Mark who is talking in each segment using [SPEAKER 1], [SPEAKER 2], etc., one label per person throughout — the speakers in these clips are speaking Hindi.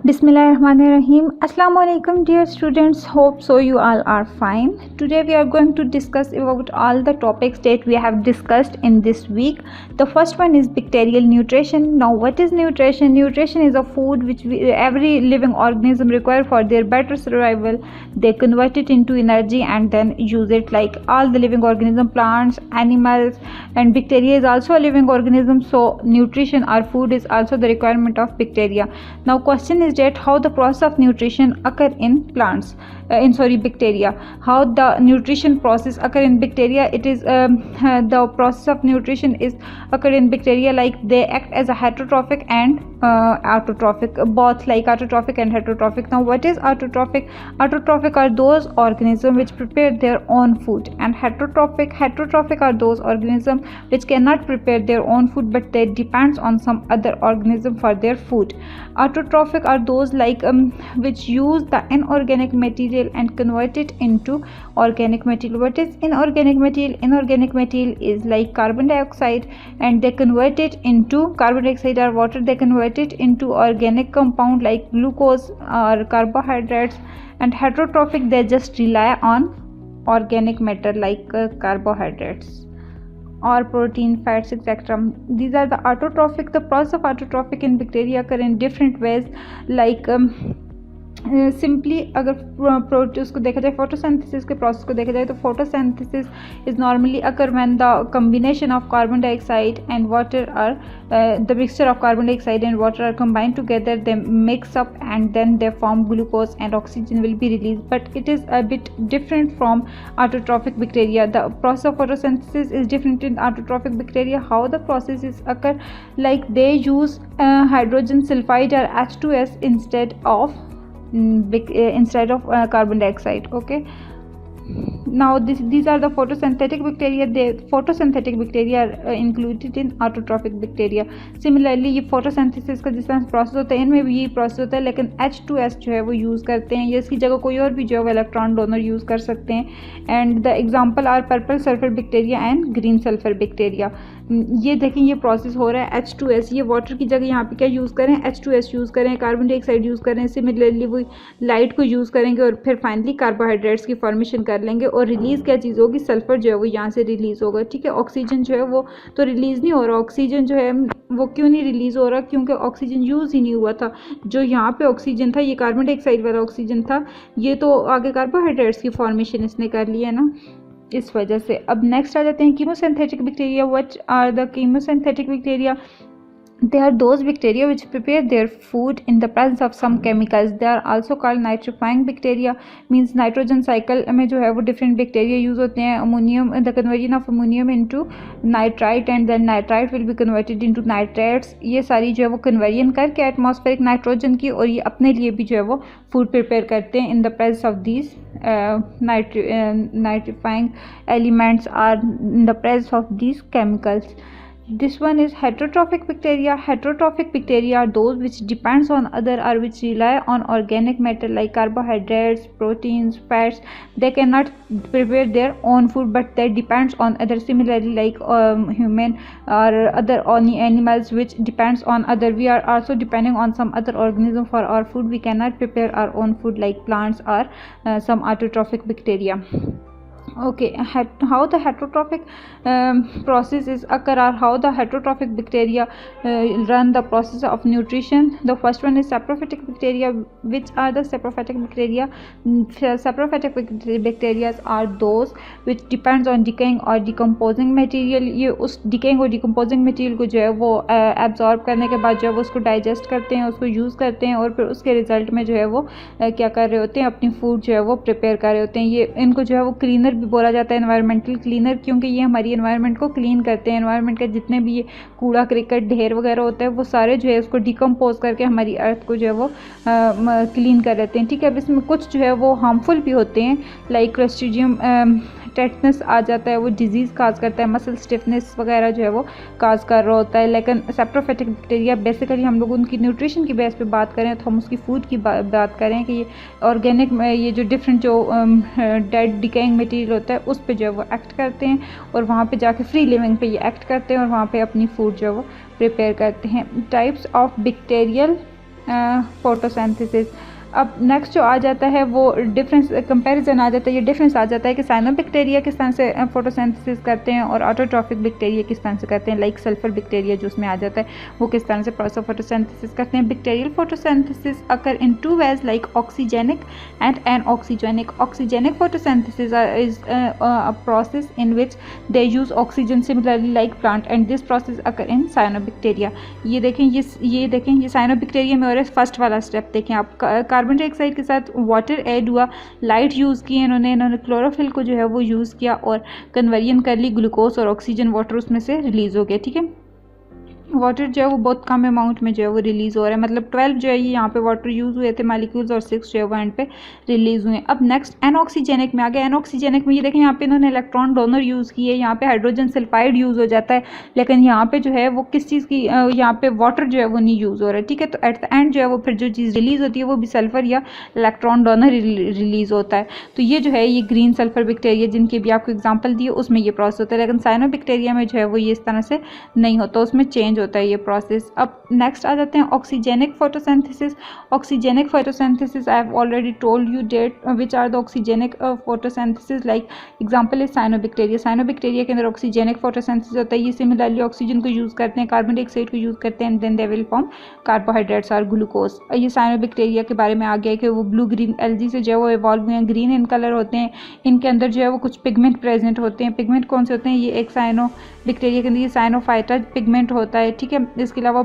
[SPEAKER 1] Bismillahirrahmanirrahim. Assalamu alaikum dear students. Hope so you all are fine. Today we are going to discuss about all the topics that we have discussed in this week. The first one is bacterial nutrition. Now what is nutrition? Nutrition is a food which every living organism require for their better survival. They convert it into energy and then use it, like all the living organism, plants, animals, and bacteria is also a living organism. So nutrition or food is also the requirement of bacteria. Now question is that how the process of nutrition occur in plants, bacteria. How the nutrition process occur in bacteria? It is the process of nutrition is occur in bacteria, like they act as a heterotrophic and autotrophic, both like autotrophic and heterotrophic. Now what is autotrophic? Autotrophic are those organisms which prepare their own food, and heterotrophic are those organisms which cannot prepare their own food but they depends on some other organism for their food. Autotrophic are those like which use the inorganic material and convert it into organic material. What is inorganic material? Inorganic material is like carbon dioxide, and they convert it into carbon dioxide or water. They convert it into organic compound like glucose or carbohydrates. And heterotrophic, they just rely on organic matter like carbohydrates or protein, fats, etc. These are the autotrophic. The process of autotrophic in bacteria occur in different ways, like simply अगर उसको देखा जाए, फोटोसिंथेसिस के प्रोसेस को देखा जाए तो photosynthesis is normally occur when the combination of carbon dioxide and water are the mixture of carbon dioxide and water are combined together, they mix up and then they form glucose and oxygen will be released. But it is a bit different from autotrophic bacteria. The process of photosynthesis is different in autotrophic bacteria. How the process is occur, like they use hydrogen sulfide or H2S instead of carbon dioxide. Okay, now these are the photosynthetic bacteria. Photosynthetic bacteria are included in autotrophic bacteria. Similarly ये photosynthesis का जिस तरह प्रोसेस होता है, इनमें भी यही प्रोसेस होता है, लेकिन H2S जो है वो यूज़ करते हैं, या इसकी जगह कोई और भी जो है वो इलेक्ट्रॉन डोनर यूज़ कर सकते हैं. And the example are purple sulphur bacteria and green sulphur bacteria. ये देखें ये प्रोसेस हो रहा है. H2S, ये वाटर की जगह यहाँ पे क्या यूज़ करें? H2S यूज़ करें, कार्बन डाइऑक्साइड यूज़ करें. सिमिलरली वो लाइट को यूज़ करेंगे और फिर फाइनली कार्बोहाइड्रेट्स की फॉर्मेशन कर लेंगे, और रिलीज़ क्या चीज़ होगी? सल्फर जो है वो यहाँ से रिलीज़ होगा. ठीक है, ऑक्सीजन जो है वो तो रिलीज़ नहीं हो रहा. ऑक्सीजन जो है वो क्यों नहीं रिलीज़ हो रहा? क्योंकि ऑक्सीजन यूज़ ही नहीं हुआ था. जो यहाँ पे ऑक्सीजन था, ये कार्बन डाइऑक्साइड वाला ऑक्सीजन था, ये तो आगे कार्बोहाइड्रेट्स की फॉर्मेशन इसने कर ली है ना, इस वजह से. अब नेक्स्ट आ जाते हैं chemosynthetic bacteria. What are the chemosynthetic bacteria? They are those bacteria which prepare their food in the presence of some chemicals. They are also called nitrifying bacteria. Means nitrogen cycle में जो है वो different bacteria use होते हैं. Ammonium, the conversion of ammonium into nitrite and then nitrite will be converted into nitrates. ये सारी जो है वो conversion करके atmospheric nitrogen की, और ये अपने लिए भी जो है वो food prepare करते हैं in the presence of these nitrifying elements are in the presence of these chemicals. This one is heterotrophic bacteria. Heterotrophic bacteria are those which depends on other or which rely on organic matter like carbohydrates, proteins, fats. They cannot prepare their own food but they depends on other. Similarly like human or other animals which depends on other. We are also depending on some other organism for our food. We cannot prepare our own food like plants or some autotrophic bacteria. Okay, how the heterotrophic process is occur, or how the heterotrophic bacteria run the process of nutrition. The first one is saprophytic bacteria. Which are the saprophytic bacteria? Saprophytic bacteria are those which depends on decaying or decomposing material. ये उस decaying और decomposing material को जो है वो absorb करने के बाद जो है वो उसको digest करते हैं, उसको use करते हैं, और फिर उसके रिजल्ट में जो है वो क्या कर रहे होते हैं? अपनी फूड जो है वो प्रिपेयर कर रहे होते हैं. ये इनको जो है वो क्लीनर भी बोला जाता है, एनवायरमेंटल क्लीनर, क्योंकि ये हमारी एनवायरनमेंट को क्लीन करते हैं. एनवायरनमेंट का जितने भी ये कूड़ा क्रिकेट ढेर वगैरह होता है वो सारे जो है उसको डिकम्पोज करके हमारी अर्थ को जो है वो क्लीन कर देते हैं. ठीक है, अब इसमें कुछ जो है वो हार्मफुल भी होते हैं, लाइक क्लस्ट्रीडियम टेटनस आ जाता है, वो डिजीज़ काज करता है, मसल स्टिफनेस वगैरह जो है वो काज कर रहा होता है. लेकिन सेप्रोफिटिक बैक्टीरिया बेसिकली हम लोग उनकी न्यूट्रिशन की बेस पे बात करें तो हम उसकी फूड की बात करें कि ये ऑर्गेनिक ये जो डिफरेंट जो डेड डिकेइंग मटेरियल होता है उस पे जो है वो एक्ट करते हैं, और वहाँ पे जाके फ्री लिविंग पे ये एक्ट करते हैं और वहाँ पे अपनी फूड जो है वो प्रिपेयर करते हैं. Types of bacterial photosynthesis. अब नेक्स्ट जो आ जाता है वो डिफरेंस कंपैरिजन आ जाता है, ये डिफरेंस आ जाता है कि साइनोबैक्टीरिया किस तरह से फोटोसिंथेसिस करते हैं और ऑटोट्रॉफिक बैक्टीरिया किस तरह से करते हैं, लाइक सल्फर बैक्टीरिया जो उसमें आ जाता है वो किस तरह से प्रोसेस ऑफ फोटोसिंथेसिस करते हैं। Bacterial photosynthesis occur in two ways like oxygenic and anoxygenic. Oxygenic photosynthesis is a process in which they use oxygen similarly like plant and this process occur in cyanobacteria. ये देखें ये साइनोबैक्टीरिया में और फर्स्ट वाला स्टेप देखें आप, कार्बन डाइऑक्साइड के साथ वाटर ऐड हुआ, लाइट यूज़ की इन्होंने क्लोरोफिल को जो है वो यूज़ किया और कन्वर्जन कर ली, ग्लूकोज और ऑक्सीजन वाटर उसमें से रिलीज़ हो गया। ठीक है, वाटर जो है वो बहुत कम अमाउंट में जो है वो रिलीज़ हो रहा है, मतलब 12 जो है ये यहाँ पे वाटर यूज़ हुए थे मालिक्यूल्स और 6 जो है वो एंड पे रिलीज़ हुए। अब नेक्स्ट एनऑक्सीजेनिक में आ गया। एनऑक्सीजेनिक में ये देखें यहाँ पे इन्होंने इलेक्ट्रॉन डोनर यूज़ किए, यहाँ पे हाइड्रोजन सल्फाइड यूज़ हो जाता है, लेकिन यहाँ पे जो है वो किस चीज़ की यहाँ पे वाटर जो है वो नहीं यूज़ हो रहा है। ठीक है, तो एट द एंड जो है वो फिर जो चीज़ रिलीज़ होती है वो भी सल्फर या इलेक्ट्रॉन डोनर रिलीज़ होता है। तो ये जो है ये ग्रीन सल्फर बैक्टीरिया जिनकी भी आपको एग्जाम्पल दी उसमें ये प्रोसेस होता है, लेकिन साइनोबैक्टीरिया में जो है वो ये इस तरह से नहीं होता, उसमें चेंज होता है ये प्रोसेस। अब नेक्स्ट आ जाते हैं oxygenic photosynthesis. Oxygenic photosynthesis I have already told you that which are the oxygenic photosynthesis, like example है साइनोबैक्टीरिया। साइनोबैक्टीरिया के अंदर ऑक्सीजेनिक फोटोसिंथेसिस होता है, ये सिमिलरली ऑक्सीजन को यूज़ करते हैं, कार्बन डाइऑक्साइड को यूज़ करते हैं and then they will form carbohydrates और ग्लूकोज। ये साइनोबैक्टीरिया के बारे में आ गया कि वो ब्लू ग्रीन एल्गी से जो है वो इवॉल्व हुए हैं, ग्रीन इन कलर होते हैं, इनके अंदर जो है वो कुछ पिगमेंट प्रेजेंट होते हैं। पिगमेंट कौन से होते हैं, ये एक साइनोबैक्टीरिया के अंदर ये साइनोफाइटा पिगमेंट होता है। ठीक है, इसके अलावा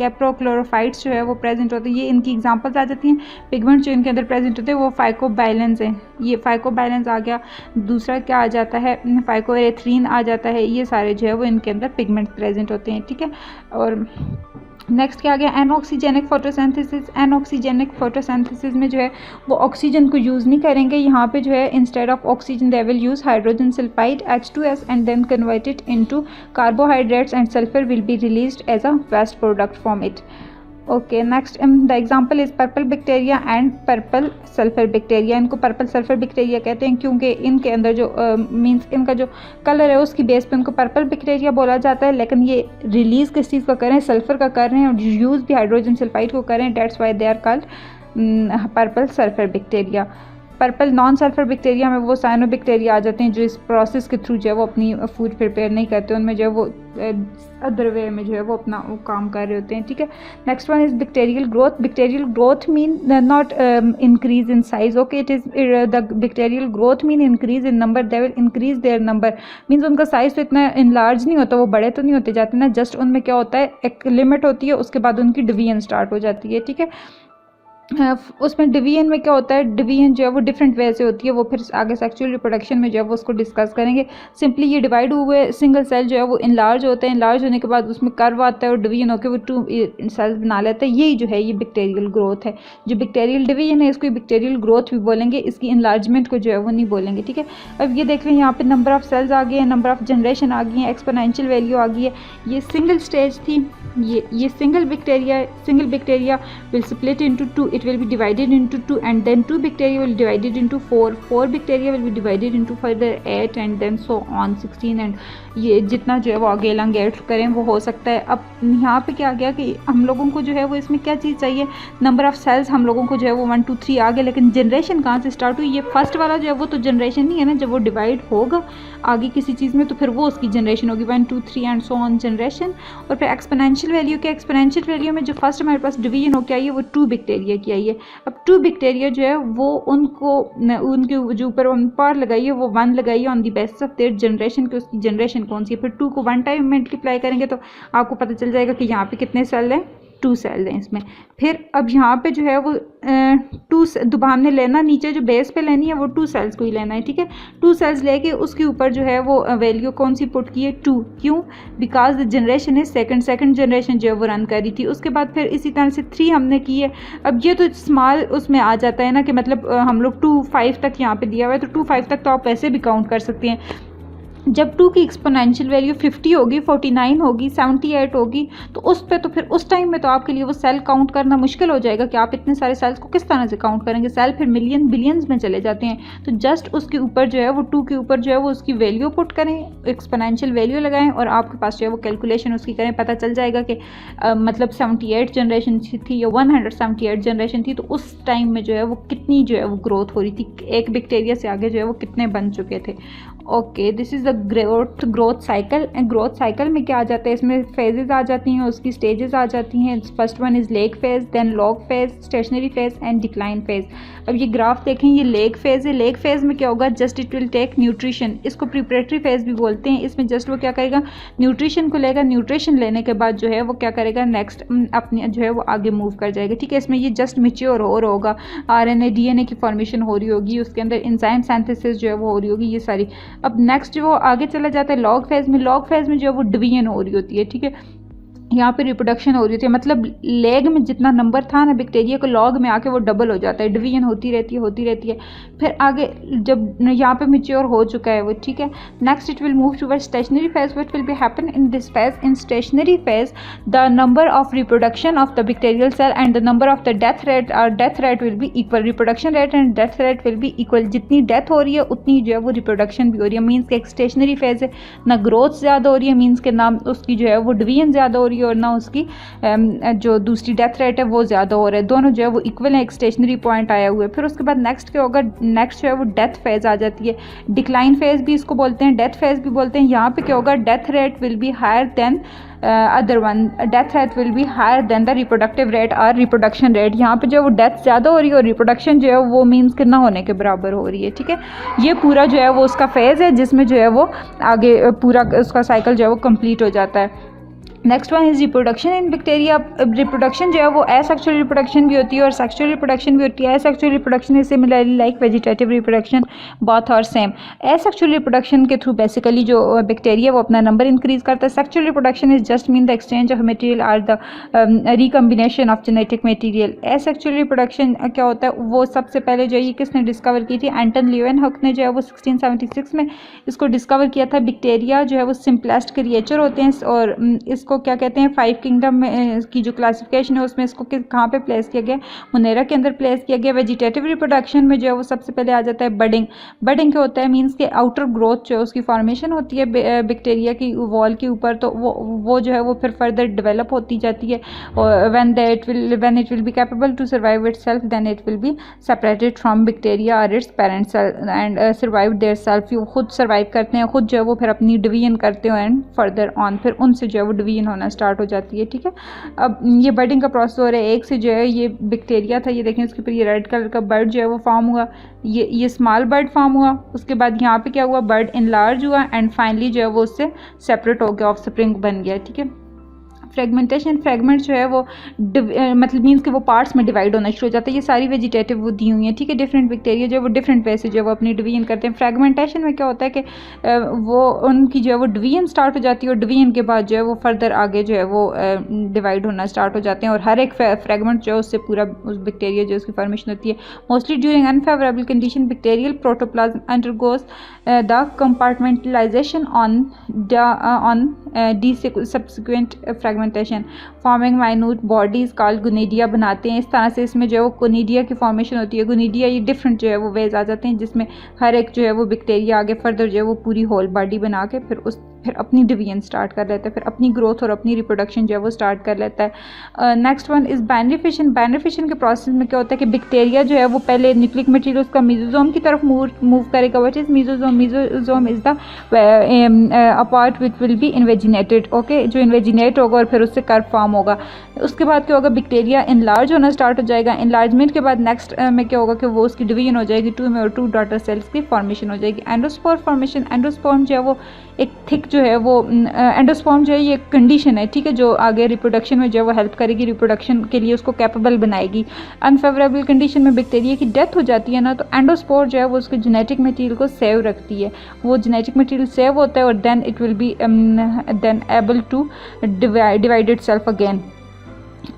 [SPEAKER 1] प्रोक्लोरोफाइट्स जो है वो प्रेजेंट होते हैं, ये इनकी एग्जांपल्स आ जाती हैं। पिगमेंट जो इनके अंदर प्रेजेंट होते हैं वो फाइकोबाइलेंस है, ये फाइकोबाइलेंस आ गया। दूसरा क्या आ जाता है, फाइकोएरिथ्रीन आ जाता है, ये सारे जो है वो इनके अंदर पिगमेंट प्रेजेंट होते हैं। ठीक है, और नेक्स्ट क्या आ गया एनऑक्सीजेनिक फोटोसिंथेसिस। एनऑक्सीजेनिक फोटोसिंथेसिस में जो है वो ऑक्सीजन को यूज़ नहीं करेंगे, यहाँ पे जो है instead of oxygen they will use hydrogen sulphide H2S and then converted into carbohydrates and sulphur will be released as a waste product from it. Okay, next the example is purple bacteria and purple sulphur bacteria. इनको पर्पल सल्फर बैक्टीरिया कहते हैं क्योंकि इनके अंदर जो मींस इनका जो कलर है उसकी बेस पे इनको पर्पल बैक्टीरिया बोला जाता है, लेकिन ये रिलीज़ किस चीज़ का कर रहे हैं, सल्फर का कर रहे हैं और यूज़ भी हाइड्रोजन सल्फाइड को कर रहे हैं, that's why they are called purple sulphur bacteria. Purple non sulphur bacteria में वो साइनोबैक्टीरिया आ जाते हैं जो इस प्रोसेस के थ्रू जो है वो अपनी फूड प्रिपेयर नहीं करते, उनमें जो है वो अदर वे में जो है वो अपना वो काम कर रहे होते हैं। ठीक है, next one is bacterial growth. Bacterial growth mean not increase in size, okay, it is the bacterial growth mean increase in number, they will increase their number, means उनका साइज तो इतना इनलार्ज नहीं होता, वो बड़े तो नहीं होते जाते ना, जस्ट उनमें क्या होता है एक लिमिट होती है, उसके बाद उनकी डिवीजन स्टार्ट हो जाती है। ठीक है, उसमें डिवीजन में क्या होता है, डिवीजन जो है वो डिफरेंट वे से होती है, वो फिर आगे सेक्सुअल रिप्रोडक्शन में जो है वो उसको डिस्कस करेंगे। सिंपली ये डिवाइड हुए सिंगल सेल जो है वो इनलार्ज होते हैं, इनलार्ज होने के बाद उसमें कर्व आता है और डिवीजन होकर वो 2 सेल्स बना लेता है, यही जो है ये बैक्टीरियल ग्रोथ है। जो बैक्टीरियल डिवीजन है इसको बैक्टीरियल ग्रोथ भी बोलेंगे, इसकी इनलार्जमेंट को जो है वो नहीं बोलेंगे। ठीक है, अब ये देख लें यहाँ पे नंबर ऑफ सेल्स आ गए हैं, नंबर ऑफ जनरेशन आ गई है, एक्सपोनेंशियल वैल्यू आ गई है। ये सिंगल स्टेज थी, ये single bacteria will split into 2, it will be divided into 2 and then 2 bacteria will be divided into 4 bacteria will be divided into further 8 and then so on 16 and ये जितना जो है वो आगे एलंगेट करें वो हो सकता है। अब यहाँ पे क्या आ गया कि हम लोगों को जो है वो इसमें क्या चीज़ चाहिए, नंबर ऑफ सेल्स हम लोगों को जो है वो 1 2 3 आ गए, लेकिन जनरेशन कहाँ से स्टार्ट हुई, ये फर्स्ट वाला जो है वो तो जनरेशन नहीं है ना, जब वो डिवाइड होगा आगे किसी चीज़ में तो फिर वो उसकी जनरेशन होगी 1 2 3 एंड सो ऑन जनरेशन। और फिर एक्सपोनेंशियल वैल्यू के एक्सपोनेंशियल वैल्यू में जो फर्स्ट हमारे पास डिवीजन होकर आई है वो 2 बैक्टीरिया की आई है। अब 2 बैक्टीरिया जो है वो उनके जो ऊपर पार लगाई है वो 1 लगाई है on the basis of their generation कि उसकी जनरेशन कौन सी है। फिर 2 को 1 टाइम मल्टीप्लाई करेंगे तो आपको पता चल जाएगा कि यहाँ पे कितने सेल हैं, 2 सेल हैं इसमें। फिर अब यहाँ पे जो है वो 2 दोबारा हमने लेना, नीचे जो बेस पे लेनी है वो 2 सेल्स को ही लेना है। ठीक है, 2 सेल्स लेके उसके ऊपर जो है वो वैल्यू कौन सी पुट की है 2, क्यों, बिकॉज द जनरेशन है सेकंड जनरेशन जो है वो रन कर रही थी। उसके बाद फिर इसी तरह से 3 हमने की है। अब ये तो स्मॉल उसमें आ जाता है ना कि मतलब हम लोग 2 5 तक यहाँ पे दिया हुआ है तो 2 5 तक तो आप वैसे भी काउंट कर सकते हैं, जब 2 की एक्सपोनेंशियल वैल्यू 50 होगी, 49 होगी, 78 होगी, तो उस पे तो फिर उस टाइम में तो आपके लिए वो सेल काउंट करना मुश्किल हो जाएगा कि आप इतने सारे सेल्स को किस तरह से काउंट करेंगे। सेल फिर मिलियन बिलियंस में चले जाते हैं। तो जस्ट उसके ऊपर जो है वो 2 के ऊपर जो है वो उसकी वैल्यू पुट करें, एक्सपोनेंशियल वैल्यू लगाएं और आपके पास जो है वो कैलकुलेशन उसकी करें, पता चल जाएगा कि मतलब 78 जनरेशन थी या 178 जनरेशन थी, तो उस टाइम में जो है वो कितनी जो है वो ग्रोथ हो रही थी, एक बैक्टीरिया से आगे जो है वो कितने बन चुके थे। Okay, this is the growth cycle. Growth cycle में क्या आ जाता है, इसमें फेजेस आ जाती हैं, उसकी स्टेजेस आ जाती हैं। First one is lag phase, then log phase, stationary phase and decline phase. अब ये ग्राफ देखें, ये लेग फेज है। लेग फेज में क्या होगा, just it will take nutrition, इसको प्रिपरेटरी फेज भी बोलते हैं। इसमें जस्ट वो क्या करेगा, न्यूट्रिशन को लेगा, न्यूट्रिशन लेने के बाद जो है वो क्या करेगा, नेक्स्ट अपनी जो है वो आगे मूव कर जाएगा। ठीक है, इसमें ये जस्ट मैच्योर हो रहा होगा, RNA DNA की फॉर्मेशन हो रही होगी, उसके अंदर एंजाइम सिंथेसिस जो है वो हो रही होगी, ये सारी। अब नेक्स्ट जो वो आगे चला जाता है लॉग फेज में। लॉग फेज में जो है वो डिवीजन हो रही होती है। ठीक है, यहाँ पे रिप्रोडक्शन हो रही होती है, मतलब लेग में जितना नंबर था ना बैक्टीरिया को, लॉग में आके वो डबल हो जाता है, डिवीजन होती रहती है। फिर आगे जब यहाँ पे मैच्योर हो चुका है वो, ठीक है, next it will move towards stationary phase. What will be happen in this phase, in stationary phase the number of reproduction of the bacterial cell and the number of the death rate will be equal. Reproduction rate and death rate will be equal. जितनी डेथ हो रही है उतनी जो है वो रिप्रोडक्शन भी हो रही है। मीन्स के एक स्टेशनरी फेज है, ना ग्रोथ ज़्यादा हो रही है, मीन्स के ना उसकी जो है वो डिवीजन ज़्यादा हो रही है और ना उसकी जो दूसरी डेथ रेट है वो ज़्यादा हो रहा है। दोनों जो है वो इक्वल है, एक स्टेशनरी पॉइंट आया हुआ है। फिर उसके बाद नेक्स्ट क्या होगा, नेक्स्ट जो है वो डेथ फेज आ जाती है। डिक्लाइन फेज भी इसको बोलते हैं, डेथ फेज भी बोलते हैं। यहाँ पे क्या होगा, death rate will be higher than other one, death rate will be higher than the reproductive rate और रिप्रोडक्शन रेट। यहाँ पे जो है वो डेथ ज़्यादा हो रही है और रिप्रोडक्शन जो है वो मीन्स कि ना होने के बराबर हो रही है। ठीक है, ये पूरा जो है वो उसका फेज़ है जिसमें जो है वो आगे पूरा उसका साइकिल जो है वो कंप्लीट हो जाता है। Next one is reproduction in bacteria. Reproduction जो है वो एसेक्सुअल रिप्रोडक्शन भी होती है और सेक्सुअल रिप्रोडक्शन भी होती है। Asexual reproduction is similarly like vegetative reproduction, both are same. Asexual reproduction के थ्रू बेसिकली जो बैक्टीरिया वो अपना नंबर इंक्रीज करता है। Sexual reproduction is just mean the exchange of material or the recombination of genetic material. Asexual reproduction क्या होता है, वो सबसे पहले जो है ये किसने डिस्कवर की थी, एंटन ल्यूवेनहक ने जो है वो 1676 में इसको डिस्कवर किया था। बैक्टीरिया जो है वो सिंपलेस्ट क्रिएचर होते हैं और इसको क्या कहते हैं, 5 किंगडम में की जो क्लासिफिकेशन है उसमें इसको कहाँ पे प्लेस किया गया, मोनेरा के अंदर प्लेस किया गया। वेजिटेटिव रिप्रोडक्शन में जो है वो सबसे पहले आ जाता है बडिंग। बडिंग क्या होता है, मींस के आउटर ग्रोथ जो है उसकी फॉर्मेशन होती है बैक्टीरिया की वॉल के ऊपर, तो वो जो है वो फिर फर्दर डेवलप होती जाती है। और when it will be capable to survive itself then it will be separated from bacteria और its parent cell and survive their self. वो खुद सर्वाइव करते हैं, खुद जो है वो फिर अपनी डिवीजन करते हैं एंड फर्दर ऑन फिर उनसे जो है वो डिवीजन होना स्टार्ट हो जाती है। ठीक है, अब ये बर्डिंग का प्रोसेस हो रहा है। एक से जो है ये बैक्टीरिया था, ये देखें उसके ऊपर ये रेड कलर का बर्ड जो है वो फॉर्म हुआ, ये स्मॉल बर्ड फॉर्म हुआ। उसके बाद यहाँ पे क्या हुआ, बर्ड इनलार्ज हुआ एंड फाइनली जो है वो उससे सेपरेट हो गया, ऑफ स्प्रिंग बन गया। ठीक है, फ्रेगमेंटेशन, फ्रेगमेंट जो है वो मतलब मीन्स कि वो पार्ट्स में डिवाइड होना शुरू हो जाता है। ये सारी वेजिटेटिव वो दी हुई हैं। ठीक है, डिफरेंट बैक्टीरिया जो है वो डिफरेंट वे से जो है वो अपनी डिवीजन करते हैं। फ्रेगमेंटेशन में क्या होता है कि वो उनकी जो है वो डिवीजन स्टार्ट हो जाती है और डिवीजन के बाद जो है वो फर्दर आगे जो है वो डिवाइड होना स्टार्ट हो जाते हैं और हर एक फ्रेगमेंट जो है उससे पूरा उस बैक्टीरिया जो उसकी फॉर्मेशन होती है। Mostly during unfavourable condition bacterial protoplasm undergoes the compartmentalisation on the subsequent fragmentation forming minute bodies called gonidia बनाते हैं। इस तरह से इसमें जो है वो गुनिडिया की फॉर्मेशन होती है। गुनिडिया ये डिफरेंट जो है वो वेज आ जाते हैं जिसमें हर एक जो है वो बैक्टीरिया आगे फर्दर जो है वो पूरी होल बॉडी बना के फिर अपनी डिवीजन स्टार्ट कर लेता है, फिर अपनी ग्रोथ और अपनी रिप्रोडक्शन जो है वो स्टार्ट कर लेता है। Next one is binary fission. Binary fission के प्रोसेस में क्या होता है कि बैक्टीरिया जो है वो पहले न्यूक्लिक मटेरियल उसका मेसोसोम की तरफ मूव करेगा। What is mesosome, mesosome is the part which will be invaginated. Okay, जो इन्वेजिनेट होगा और फिर उससे कर्व फॉर्म होगा। उसके बाद क्या होगा, बैक्टीरिया इनलार्ज होना स्टार्ट हो जाएगा। इनलार्जमेंट के बाद नेक्स्ट में क्या होगा कि वो उसकी डिवीजन हो जाएगी, 2 में और 2 डॉटर सेल्स की फॉर्मेशन हो जाएगी। एंडोस्पोर फॉर्मेशन, एंडोस्पर्म जो है वो एक थिक जो है वो एंडोस्पर्म जो है ये कंडीशन है, ठीक है, जो आगे रिप्रोडक्शन में जो है वो हेल्प करेगी, रिप्रोडक्शन के लिए उसको कैपेबल बनाएगी। अनफेवरेबल कंडीशन में बैक्टीरिया की डेथ हो जाती है ना, तो एंडोस्पोर जो है वो उसके जेनेटिक मटेरियल को सेव रखती है। वो जेनेटिक मटेरियल सेव होता है और then it will be then able to divide itself again.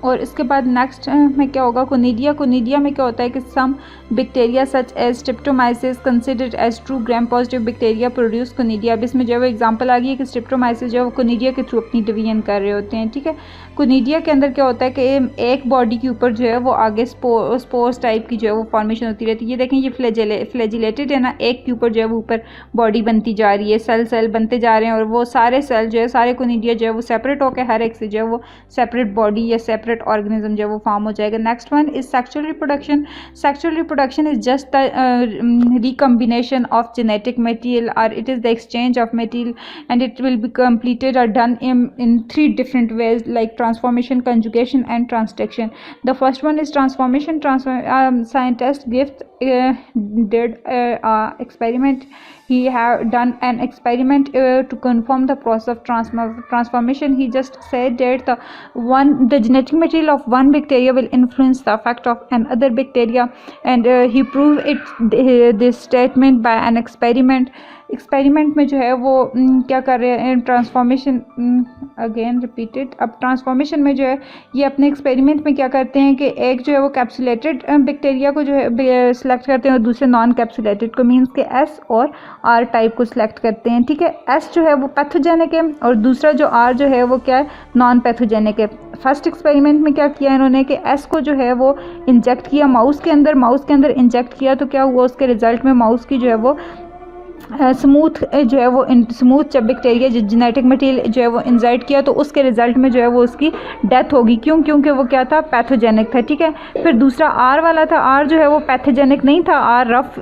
[SPEAKER 1] और इसके बाद नेक्स्ट में क्या होगा, कोनिडिया में क्या होता है कि some bacteria such as streptomyces considered as true gram positive bacteria produce conidia. अब इसमें जो है वो एग्जांपल आ गई है कि स्ट्रेप्टोमाइसिस जो है वो कोनिडिया के थ्रू अपनी डिवीजन कर रहे होते हैं। ठीक है, कोनिडिया के अंदर क्या होता है कि एक बॉडी के ऊपर जो है वो आगे स्पोर्स टाइप की जो है वो फॉर्मेशन होती रहती है। ये देखें, ये फ्लैजिलेटेड है ना, एक के ऊपर जो है वो ऊपर बॉडी बनती जा रही है, सेल बनते जा रहे हैं, और वो सारे सेल जो है, सारे कोनिडिया जो है वो सेपरेट होकर हर एक से जो है वो सेपरेट बॉडी या सेपरेट ऑर्गेनिज्म जो है वो फॉर्म हो जाएगा। Next one is sexual reproduction is just the recombination of genetic material, or it is the exchange of material, and it will be completed or done in 3 different ways, like transformation, conjugation and transduction. The first one is transformation. Scientist did experiment. He have done an experiment to confirm the process of transformation. He just said that the genetic material of one bacteria will influence the effect of another bacteria, and he proved this statement by an experiment. Experiment में जो है वो क्या कर रहे हैं, ट्रांसफॉर्मेशन, अगेन रिपीटेड। अब ट्रांसफॉर्मेशन में जो है ये अपने एक्सपेरिमेंट में क्या करते हैं कि एक जो है वो कैप्सुलेटेड बैक्टीरिया को जो है सिलेक्ट करते हैं और दूसरे नॉन कैप्सुलेटेड को, मीन्स के एस और आर टाइप को सिलेक्ट करते हैं। ठीक है, एस जो है वो पैथोजेनिक है और दूसरा जो आर जो है वो क्या है, नॉन पैथोजेनिक है। फर्स्ट एक्सपेरिमेंट में क्या किया इन्होंने कि एस को जो है वो इंजेक्ट किया माउस के अंदर इंजेक्ट किया, तो क्या हुआ, उसके रिजल्ट में माउस की जो है वो स्मूथ जो है वो स्मूथ जब बैक्टीरिया जो जेनेटिक मटेरियल जो है वो इंजर्ट किया, तो उसके रिजल्ट में जो है वो उसकी डेथ होगी। क्योंकि वो क्या था, पैथोजेनिक था। ठीक है, फिर दूसरा आर वाला था, आर जो है वो पैथोजेनिक नहीं था, आर रफ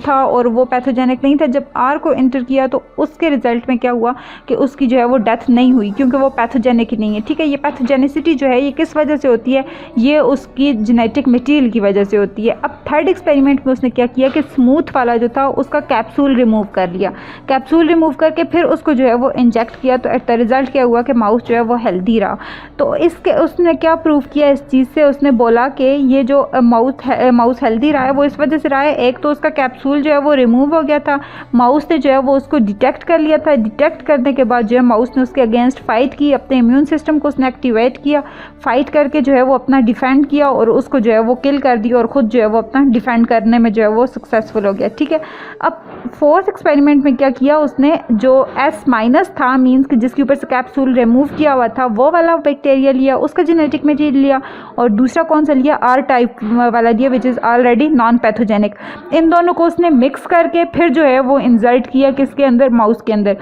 [SPEAKER 1] था और वो पैथोजेनिक नहीं था। जब आर को इंटर किया तो उसके रिजल्ट में क्या हुआ कि उसकी जो है वो डेथ नहीं हुई, क्योंकि वो पैथोजेनिक ही नहीं है। ठीक है, ये पैथोजेनिसिटी जो है ये किस वजह से होती है, ये उसकी जेनेटिक मटेरियल की वजह से होती है। अब थर्ड एक्सपेरिमेंट में उसने क्या किया कि स्मूथ वाला जो था उसका कैप्सूल रिमूव कर लिया, कैप्सूल रिमूव करके फिर उसको जो है वो इंजेक्ट किया, तो एट द रिजल्ट क्या हुआ कि माउस जो है वो हेल्दी रहा। तो इसके उसने क्या प्रूव किया इस चीज़ से, उसने बोला कि ये जो माउस हेल्दी रहा है वो इस वजह से रहा है, एक तो उसका कैप्सूल जो है वो रिमूव हो गया था, माउस ने जो है वो उसको डिटेक्ट कर लिया था, डिटेक्ट करने के बाद जो है माउस ने उसके अगेंस्ट फाइट की, अपने इम्यून सिस्टम को उसने एक्टिवेट किया, फाइट करके जो है वो अपना डिफेंड किया और उसको जो है वो किल कर दिया और ख़ुद जो है वो अपना डिफेंड करने में जो है वो सक्सेसफुल हो गया। ठीक है, अब फोर्थ एक्सपेरिमेंट में क्या किया उसने, जो एस माइनस था, मीन्स कि जिसके ऊपर से कैप्सूल रिमूव किया हुआ था, वो वाला बैक्टीरिया लिया, उसका जेनेटिक मटेरियल लिया, और दूसरा कौन सा लिया, आर टाइप वाला लिया, which is already non pathogenic. इन दोनों को उसने मिक्स करके फिर जो है वो इंसर्ट किया किसके अंदर, माउस के अंदर।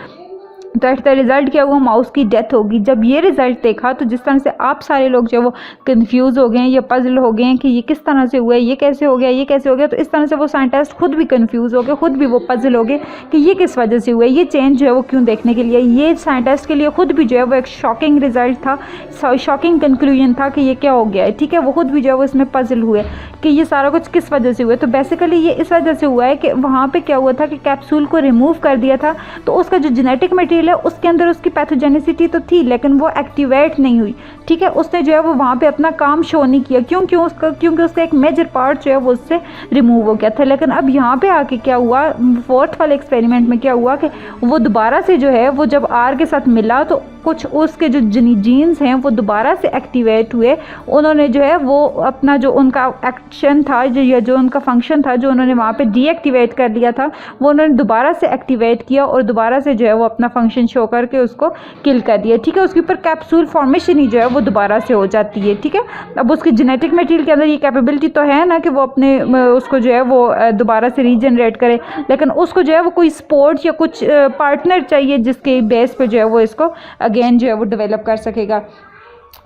[SPEAKER 1] तो एट द रिज़ल्ट क्या हुआ, माउस की डेथ होगी। जब ये रिज़ल्ट देखा तो जिस तरह से आप सारे लोग जो है वो कंफ्यूज हो गए हैं या पजल हो गए हैं कि ये किस तरह से हुआ है, ये कैसे हो गया, ये कैसे हो गया, तो इस तरह से वो साइंटिस्ट खुद भी कंफ्यूज हो गए, खुद भी वो पजल हो गए कि ये किस वजह से हुआ है, ये चेंज जो है वो क्यों देखने के लिए। ये साइंटिस्ट के लिए खुद भी जो है वो एक शॉकिंग रिज़ल्ट था, शॉकिंग कंक्लूजन था कि ये क्या हो गया है। ठीक है, वो खुद भी जो है वो इसमें पजल हुए कि ये सारा कुछ किस वजह से हुआ है। तो बेसिकली ये इस वजह से हुआ है कि वहाँ पर क्या हुआ था कि कैप्सूल को रिमूव कर दिया था, तो उसका जो जेनेटिक मटेरियल है उसके अंदर उसकी पैथोजेनिसिटी तो थी लेकिन वो एक्टिवेट नहीं हुई। ठीक है, उसने जो है वो वहाँ पे अपना काम शो नहीं किया, क्योंकि उसका एक मेजर पार्ट जो है वो उससे रिमूव हो गया था। लेकिन अब यहाँ पे आके क्या हुआ, फोर्थ वाले एक्सपेरिमेंट में क्या हुआ कि वो दोबारा से जो है वो जब आर के साथ मिला तो कुछ उसके जो जीन्स हैं वो दोबारा से एक्टिवेट हुए। उन्होंने जो है वो अपना जो उनका एक्शन था जो उनका फंक्शन था जो उन्होंने वहाँ पे डीएक्टिवेट कर लिया था, वो उन्होंने दोबारा से एक्टिवेट किया और दोबारा से जो है वो अपना फंक्शन शो करके उसको किल कर दिया। ठीक है, उसके ऊपर कैप्सूल फॉर्मेशन ही जो है वो दोबारा से हो जाती है। ठीक है, अब उसकी जेनेटिक मटेरियल के अंदर ये कैपेबिलिटी तो है ना कि वो अपने उसको जो है वो दोबारा से रीजनरेट करे, लेकिन उसको जो है वो कोई स्पोर्ट या कुछ पार्टनर चाहिए जिसके बेस पे जो है वो इसको अगेन जो है वो डेवलप कर सकेगा।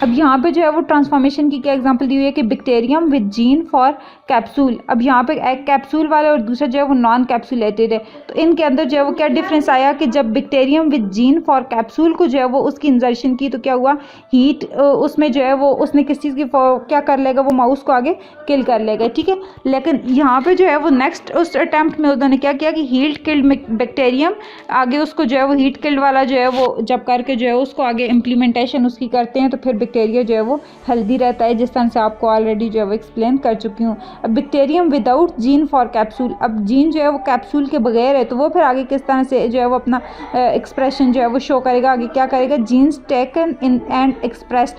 [SPEAKER 1] अब यहाँ पे जो है वो ट्रांसफॉर्मेशन की क्या एग्जांपल दी हुई है कि bacterium with gene for capsule. अब यहाँ पे एक कैप्सूल वाला और दूसरा जो है वो नॉन कैप्सूलेटेड है, तो इनके अंदर जो है वो क्या डिफरेंस आया कि जब bacterium with gene for capsule को जो है वो उसकी इंजर्शन की तो क्या हुआ, हीट उसमें जो है वो उसने किस चीज़ की क्या कर लेगा, वो माउस को आगे किल कर लेगा। ठीक है, लेकिन यहाँ पे जो है वो नेक्स्ट उस अटैम्प्ट में उन्होंने क्या किया कि हीट किल्ड बैक्टीरियम आगे उसको जो है वो हीट किल्ड वाला जो है वो जब करके जो है उसको आगे इम्प्लीमेंटेशन उसकी करते हैं, तो फिर बैक्टीरिया जो है वो हेल्दी रहता है, जिस तरह से आपको ऑलरेडी जो है वो एक्सप्लेन कर चुकी हूँ। अब bacterium without gene for capsule, अब जीन जो है वो कैप्सूल के बगैर है, तो वो फिर आगे किस तरह से जो है वो अपना एक्सप्रेशन जो है वो शो करेगा, आगे क्या करेगा, genes taken in and expressed,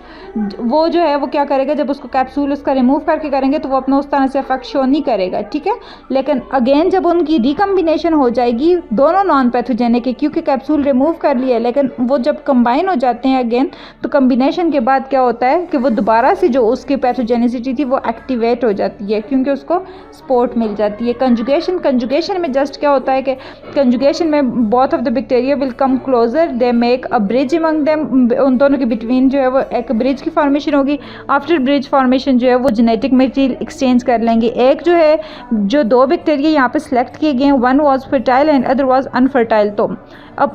[SPEAKER 1] वो जो है वो क्या करेगा, जब उसको कैप्सूल उसका रिमूव करके करेंगे तो वो अपना उस तरह से इफेक्ट शो नहीं करेगा, ठीक है। लेकिन अगेन जब उनकी रिकम्बिनेशन हो जाएगी दोनों नॉन पैथोजेनिक है, क्योंकि कैप्सूल रिमूव कर लिया है, लेकिन वो जब कंबाइन हो जाते हैं अगेन, तो कम्बिनेशन के बाद क्या होता है कि वो दोबारा से जो उसकी पैथोजेनिसिटी थी वो एक्टिवेट हो जाती है, क्योंकि उसको सपोर्ट मिल जाती है। कंजुगेशन में जस्ट क्या होता है कि कंजुगेशन में both of the bacteria will come closer, they make a bridge among them, उन दोनों के बिटवीन जो है वो एक ब्रिज की फॉर्मेशन होगी। आफ्टर ब्रिज फॉर्मेशन जो है वो जेनेटिक मटेरियल एक्सचेंज कर लेंगे। एक जो है, जो दो बैक्टीरिया यहाँ पे सिलेक्ट किए गए हैं, one was fertile and other was unfertile, तो अब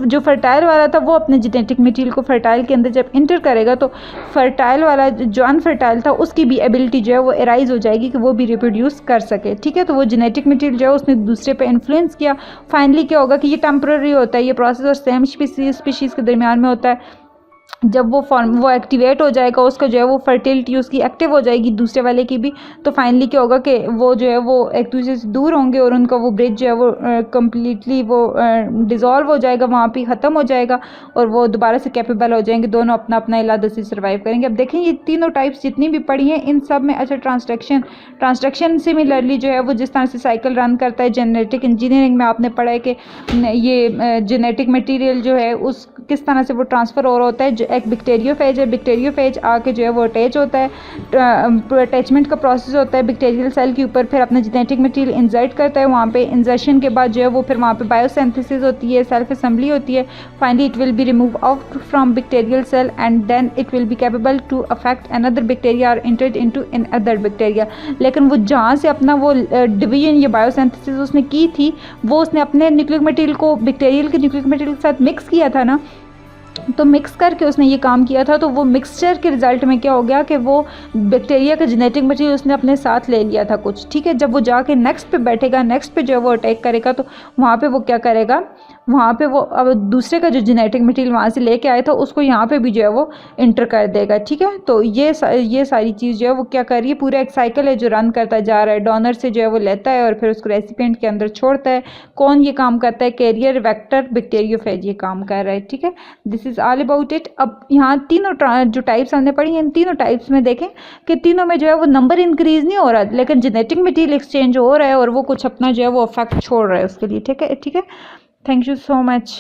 [SPEAKER 1] जो फर्टाइल वाला था वो अपने जेनेटिक मटेरियल को फर्टाइल के अंदर जब इंटर करेगा, तो फर्टाइल वाला जो अनफर्टाइल था उसकी भी एबिलिटी जो है वो एराइज हो जाएगी कि वो भी रिप्रोड्यूस कर सके, ठीक है। तो वो जेनेटिक मटेरियल जो है उसने दूसरे पे इन्फ्लुएंस किया। फाइनली क्या होगा कि ये टेम्पररी होता है ये प्रोसेस, और सेम स्पीशीज़ के दरमियान में होता है। जब वो एक्टिवेट हो जाएगा, उसका जो है वो फर्टिलिटी उसकी एक्टिव हो जाएगी, दूसरे वाले की भी, तो फाइनली क्या होगा कि वो जो है वो एक दूसरे से दूर होंगे और उनका वो ब्रिज जो है वो कम्प्लीटली वो डिज़ोल्व हो जाएगा, वहाँ पे ख़त्म हो जाएगा, और वो दोबारा से कैपेबल हो जाएंगे, दोनों अपना अपना इलादा से सर्वाइव करेंगे। अब देखें ये तीनों टाइप्स जितनी भी पढ़ी हैं इन सब में, अच्छा ट्रांसट्रक्शन सिमिलरली जो है वो जिस तरह से साइकिल रन करता है, जेनेटिक इंजीनियरिंग में आपने पढ़ा है कि ये जेनेटिक मटीरियल जो है उस किस तरह से वो ट्रांसफ़र हो रहा होता है। एक बैक्टीरियोफेज है, बैक्टीरियोफेज आके जो है वो अटैच होता है, अटैचमेंट का प्रोसेस होता है बैक्टीरियल सेल के ऊपर, फिर अपना जेनेटिक मटेरियल इंसर्ट करता है, वहाँ पे इंसर्शन के बाद जो है वो फिर वहाँ पे बायोसिंथेसिस होती है, सेल्फ असेंबली होती है, finally it will be remove out from bacterial cell and then it will be capable to affect another bacteria और entered into in other bacteria. लेकिन वो जहाँ से अपना वो डिवीजन या बायोसिंथेसिस उसने की थी, वो उसने अपने न्यूक्लिक मटेरियल को बैक्टीरियल के न्यूक्लिक मटेरियल के साथ मिक्स किया था ना, तो मिक्स करके उसने ये काम किया था, तो वो मिक्सचर के रिज़ल्ट में क्या हो गया कि वो बैक्टीरिया का जेनेटिक मटेरियल उसने अपने साथ ले लिया था कुछ, ठीक है। जब वो जाके नेक्स्ट पे बैठेगा, नेक्स्ट पे जो है वो अटैक करेगा, तो वहाँ पे वो क्या करेगा, वहाँ पे वो अब दूसरे का जो जेनेटिक मटेरियल वहाँ से लेके आया था उसको यहाँ पे भी जो है वो इंटर कर देगा, ठीक है। तो ये सारी चीज़ जो है वो क्या कर रही है, पूरा एक साइकिल है जो रन करता जा रहा है। डोनर से जो है वो लेता है और फिर उसको रेसिपिएंट के अंदर छोड़ता है। कौन ये काम करता है, कैरियर वेक्टर बैक्टीरियोफेज ये काम कर रहा है, ठीक है। This is all about it. अब यहाँ तीनों जो टाइप्स हमने पढ़ी हैं, इन तीनों टाइप्स में देखें कि तीनों में जो है वो नंबर इंक्रीज नहीं हो रहा, लेकिन जेनेटिक मटेरियल एक्सचेंज हो रहा है और वो कुछ अपना जो है वो इफेक्ट छोड़ रहा है उसके लिए, ठीक है। Thank you so much.